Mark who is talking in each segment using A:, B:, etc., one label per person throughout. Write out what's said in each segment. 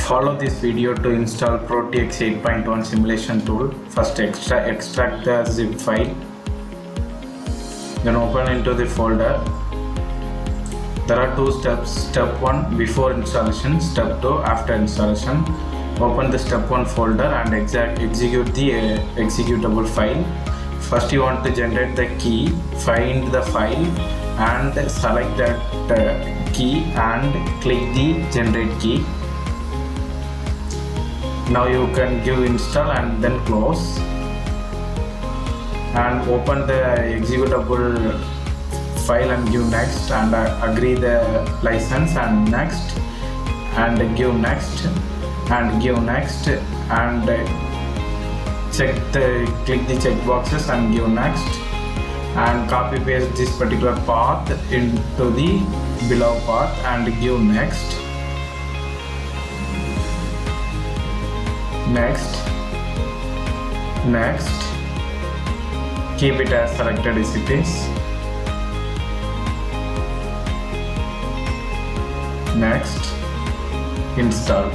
A: Follow this video to install Proteus 8.1 simulation tool. First extract the zip file, then open into the folder. There are two steps. Step 1 before installation, step 2 after installation. Open the step 1 folder and execute the executable file. First you want to generate the key, find the file and select that key and click the generate key. Now you can give install and then close, and open the executable file and give next, and agree the license and next, and give next and give next, and click the check boxes and give next, and copy paste this particular path into the below path and give next. Next, keep it as selected recipes. Next, install.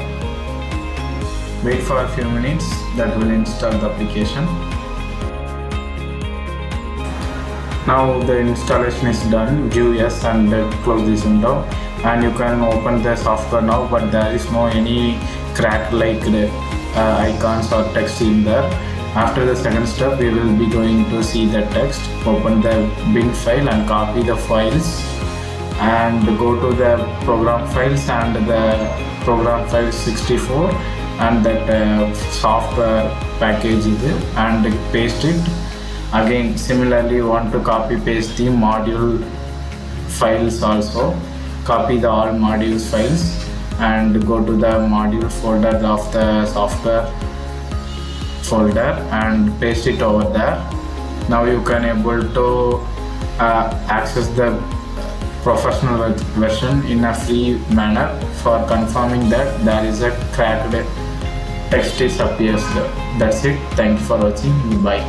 A: Wait for a few minutes, that will install the application. Now the installation is done. Give yes and close this window, and you can open the software now, but there is no any crack like icons or text in there. After the second step, we will be going to see the text. Open the bin file and copy the files, and go to the program files and the program file 64 and that software package is there, and paste it. Again, similarly you want to copy paste the module files also. Copy the all modules files and go to the module folder of the software folder and paste it over there. Now you can able to access the professional version in a free manner for confirming that there is a cracked text is appears there. That's it. Thank you for watching. Bye.